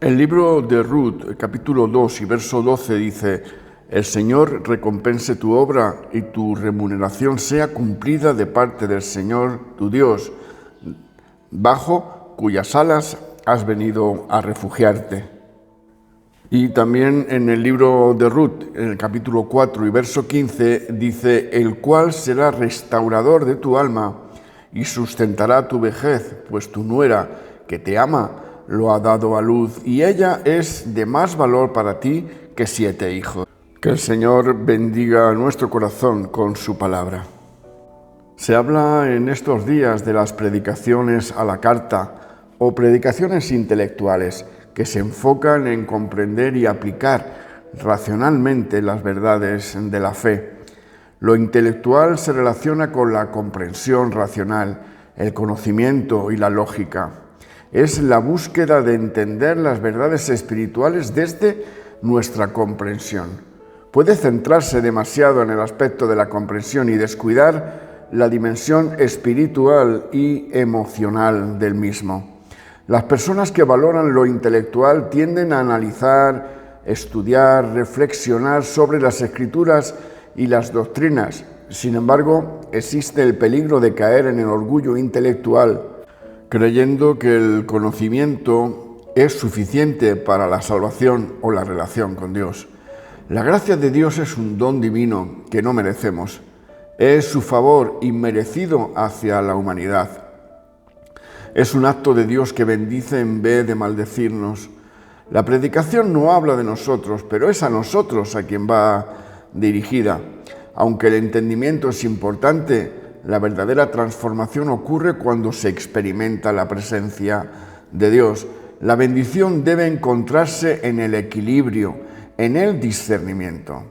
El libro de Ruth, capítulo 2 y verso 12 dice: El Señor recompense tu obra y tu remuneración sea cumplida de parte del Señor tu Dios, bajo cuyas alas has venido a refugiarte. Y también en el libro de Ruth, en el capítulo 4 y verso 15, dice: El cual será restaurador de tu alma y sustentará tu vejez, pues tu nuera, que te ama, lo ha dado a luz, y ella es de más valor para ti que 7 hijos. Que el Señor bendiga nuestro corazón con su palabra. Se habla en estos días de las predicaciones a la carta o predicaciones intelectuales que se enfocan en comprender y aplicar racionalmente las verdades de la fe. Lo intelectual se relaciona con la comprensión racional, el conocimiento y la lógica. Es la búsqueda de entender las verdades espirituales desde nuestra comprensión. Puede centrarse demasiado en el aspecto de la comprensión y descuidar la dimensión espiritual y emocional del mismo. Las personas que valoran lo intelectual tienden a analizar, estudiar, reflexionar sobre las escrituras y las doctrinas. Sin embargo, existe el peligro de caer en el orgullo intelectual, creyendo que el conocimiento es suficiente para la salvación o la relación con Dios. La gracia de Dios es un don divino que no merecemos. Es su favor inmerecido hacia la humanidad. Es un acto de Dios que bendice en vez de maldecirnos. La predicación no habla de nosotros, pero es a nosotros a quien va dirigida. Aunque el entendimiento es importante, la verdadera transformación ocurre cuando se experimenta la presencia de Dios. La bendición debe encontrarse en el equilibrio, en el discernimiento.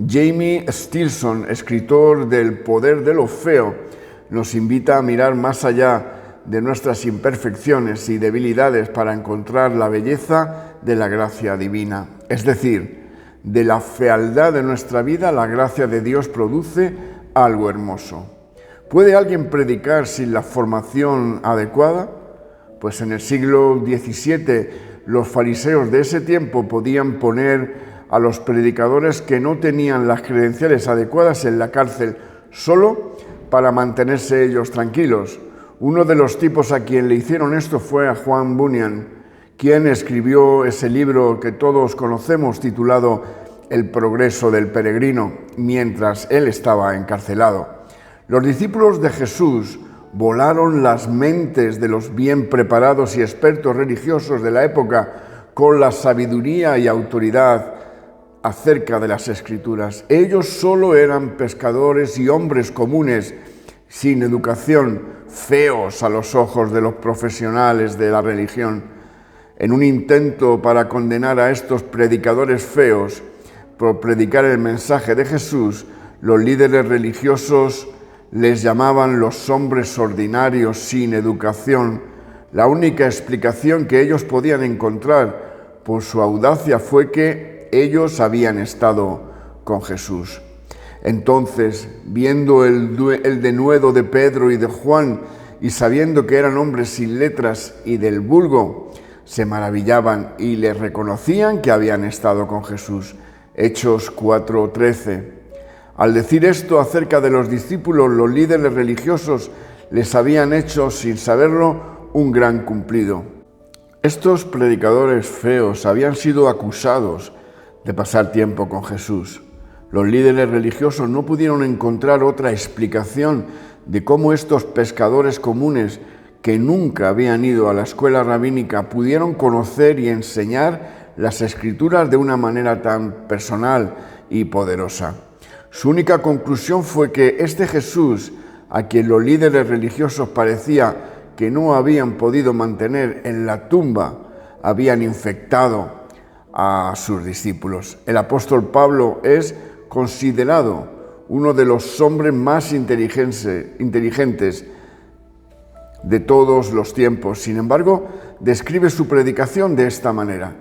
Jamie Stilson, escritor del Poder de lo Feo, nos invita a mirar más allá de nuestras imperfecciones y debilidades para encontrar la belleza de la gracia divina. Es decir, de la fealdad de nuestra vida, la gracia de Dios produce algo hermoso. ¿Puede alguien predicar sin la formación adecuada? Pues en el siglo XVII los fariseos de ese tiempo podían poner a los predicadores que no tenían las credenciales adecuadas en la cárcel solo para mantenerse ellos tranquilos. Uno de los tipos a quien le hicieron esto fue a Juan Bunyan, quien escribió ese libro que todos conocemos titulado El progreso del peregrino, mientras él estaba encarcelado. Los discípulos de Jesús volaron las mentes de los bien preparados y expertos religiosos de la época con la sabiduría y autoridad acerca de las Escrituras. Ellos solo eran pescadores y hombres comunes, sin educación, feos a los ojos de los profesionales de la religión. En un intento para condenar a estos predicadores feos por predicar el mensaje de Jesús, los líderes religiosos les llamaban los hombres ordinarios sin educación. La única explicación que ellos podían encontrar por su audacia fue que ellos habían estado con Jesús. Entonces, viendo el denuedo de Pedro y de Juan y sabiendo que eran hombres sin letras y del vulgo, se maravillaban y les reconocían que habían estado con Jesús. Hechos 4:13. Al decir esto acerca de los discípulos, los líderes religiosos les habían hecho, sin saberlo, un gran cumplido. Estos predicadores feos habían sido acusados de pasar tiempo con Jesús. Los líderes religiosos no pudieron encontrar otra explicación de cómo estos pescadores comunes que nunca habían ido a la escuela rabínica pudieron conocer y enseñar las Escrituras de una manera tan personal y poderosa. Su única conclusión fue que este Jesús, a quien los líderes religiosos parecía que no habían podido mantener en la tumba, habían infectado a sus discípulos. El apóstol Pablo es considerado uno de los hombres más inteligentes de todos los tiempos. Sin embargo, describe su predicación de esta manera: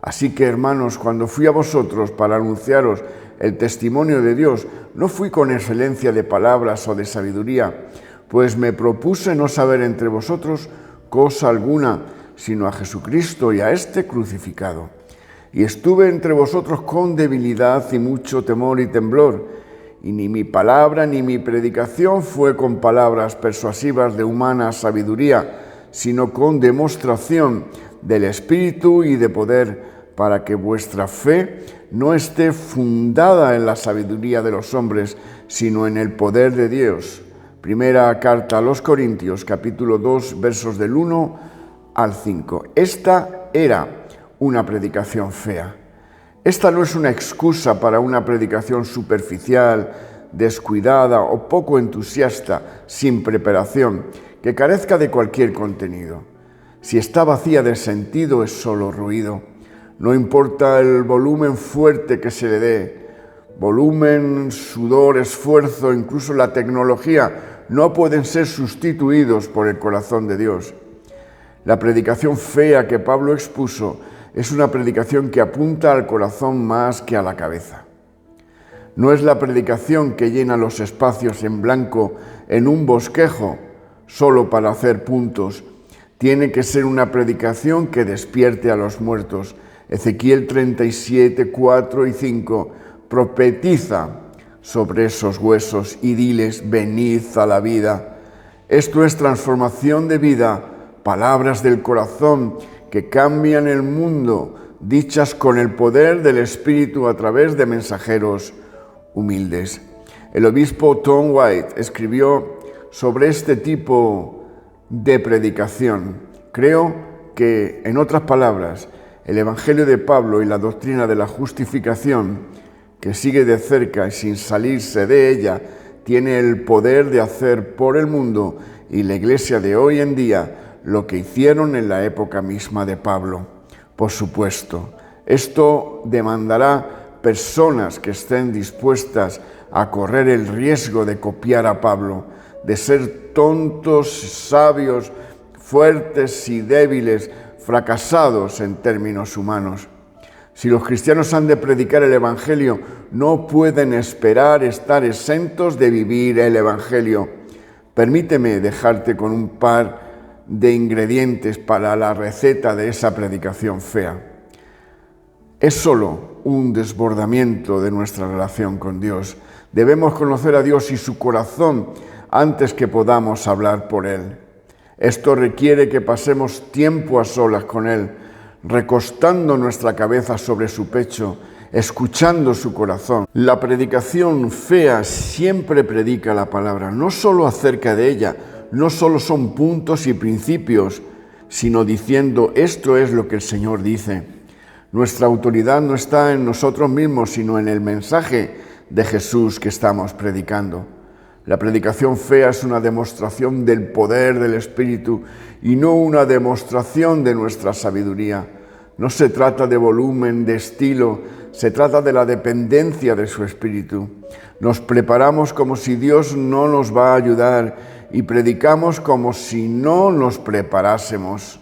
Así que, hermanos, cuando fui a vosotros para anunciaros el testimonio de Dios, no fui con excelencia de palabras o de sabiduría, pues me propuse no saber entre vosotros cosa alguna, sino a Jesucristo y a este crucificado. Y estuve entre vosotros con debilidad y mucho temor y temblor, y ni mi palabra ni mi predicación fue con palabras persuasivas de humana sabiduría, sino con demostración del Espíritu y de poder, para que vuestra fe no esté fundada en la sabiduría de los hombres, sino en el poder de Dios. Primera carta a los Corintios, capítulo 2, versos del 1 al 5. Esta era una predicación fea. Esta no es una excusa para una predicación superficial, descuidada o poco entusiasta, sin preparación, que carezca de cualquier contenido. Si está vacía de sentido, es solo ruido. No importa el volumen fuerte que se le dé, volumen, sudor, esfuerzo, incluso la tecnología, no pueden ser sustituidos por el corazón de Dios. La predicación fea que Pablo expuso es una predicación que apunta al corazón más que a la cabeza. No es la predicación que llena los espacios en blanco en un bosquejo solo para hacer puntos. Tiene que ser una predicación que despierte a los muertos. Ezequiel 37, 4 y 5 profetiza sobre esos huesos y diles: venid a la vida. Esto es transformación de vida, palabras del corazón que cambian el mundo, dichas con el poder del Espíritu a través de mensajeros humildes. El obispo Tom White escribió sobre este tipo de predicación. Creo que, en otras palabras, el Evangelio de Pablo y la doctrina de la justificación, que sigue de cerca y sin salirse de ella, tiene el poder de hacer por el mundo y la Iglesia de hoy en día lo que hicieron en la época misma de Pablo. Por supuesto, esto demandará personas que estén dispuestas a correr el riesgo de copiar a Pablo, de ser tontos, sabios, fuertes y débiles, fracasados en términos humanos. Si los cristianos han de predicar el Evangelio, no pueden esperar estar exentos de vivir el Evangelio. Permíteme dejarte con un par de ingredientes para la receta de esa predicación fea. Es solo un desbordamiento de nuestra relación con Dios. Debemos conocer a Dios y su corazón antes que podamos hablar por Él. Esto requiere que pasemos tiempo a solas con Él, recostando nuestra cabeza sobre su pecho, escuchando su corazón. La predicación fea siempre predica la palabra, no solo acerca de ella, no solo son puntos y principios, sino diciendo: esto es lo que el Señor dice. Nuestra autoridad no está en nosotros mismos, sino en el mensaje de Jesús que estamos predicando. La predicación fea es una demostración del poder del Espíritu y no una demostración de nuestra sabiduría. No se trata de volumen, de estilo, se trata de la dependencia de su Espíritu. Nos preparamos como si Dios no nos va a ayudar y predicamos como si no nos preparásemos.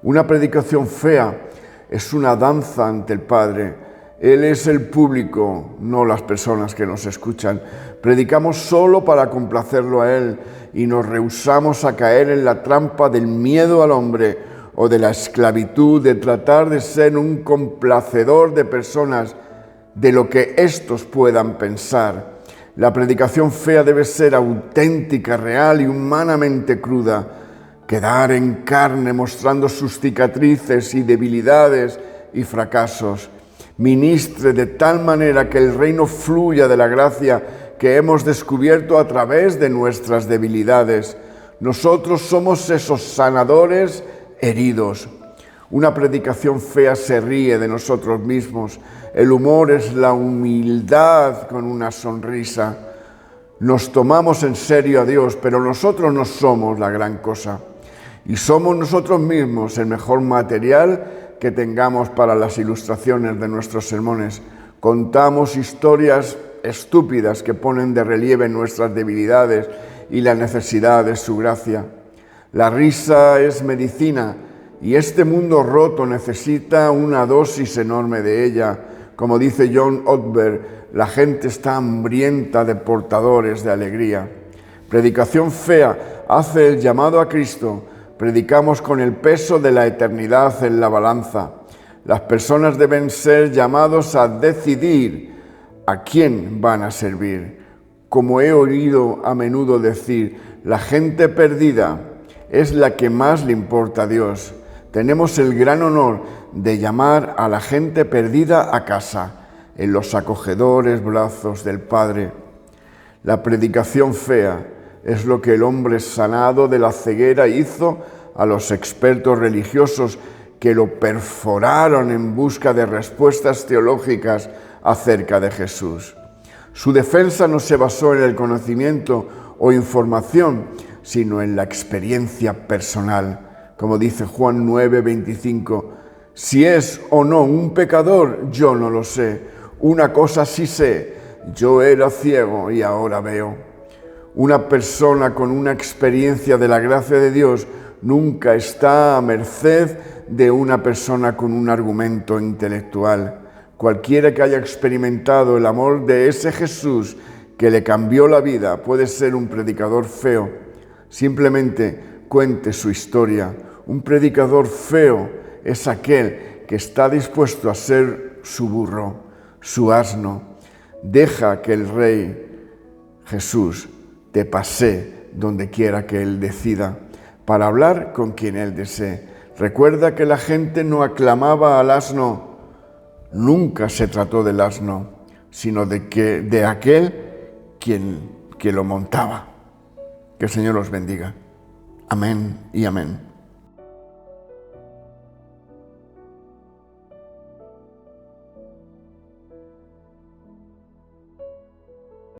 Una predicación fea es una danza ante el Padre. Él es el público, no las personas que nos escuchan. Predicamos solo para complacerlo a Él y nos rehusamos a caer en la trampa del miedo al hombre o de la esclavitud, de tratar de ser un complacedor de personas, de lo que éstos puedan pensar. La predicación fea debe ser auténtica, real y humanamente cruda. Quedar en carne mostrando sus cicatrices y debilidades y fracasos. Ministre de tal manera que el reino fluya de la gracia que hemos descubierto a través de nuestras debilidades. Nosotros somos esos sanadores heridos. Una predicación fea se ríe de nosotros mismos. El humor es la humildad con una sonrisa. Nos tomamos en serio a Dios, pero nosotros no somos la gran cosa. Y somos nosotros mismos el mejor material que tengamos para las ilustraciones de nuestros sermones. Contamos historias estúpidas que ponen de relieve nuestras debilidades y la necesidad de su gracia. La risa es medicina y este mundo roto necesita una dosis enorme de ella. Como dice John Ortberg, la gente está hambrienta de portadores de alegría. Predicación fea hace el llamado a Cristo, predicamos con el peso de la eternidad en la balanza. Las personas deben ser llamados a decidir a quién van a servir. Como he oído a menudo decir, la gente perdida es la que más le importa a Dios. Tenemos el gran honor de llamar a la gente perdida a casa, en los acogedores brazos del Padre. La predicación fea es lo que el hombre sanado de la ceguera hizo a los expertos religiosos que lo perforaron en busca de respuestas teológicas acerca de Jesús. Su defensa no se basó en el conocimiento o información, sino en la experiencia personal. Como dice Juan 9:25, si es o no un pecador, yo no lo sé. Una cosa sí sé, yo era ciego y ahora veo. Una persona con una experiencia de la gracia de Dios nunca está a merced de una persona con un argumento intelectual. Cualquiera que haya experimentado el amor de ese Jesús que le cambió la vida puede ser un predicador feo. Simplemente cuente su historia. Un predicador feo es aquel que está dispuesto a ser su burro, su asno. Deja que el Rey Jesús te pasee donde quiera que Él decida, para hablar con quien Él desee. Recuerda que la gente no aclamaba al asno. Nunca se trató del asno, sino de aquel que lo montaba. Que el Señor los bendiga. Amén y amén.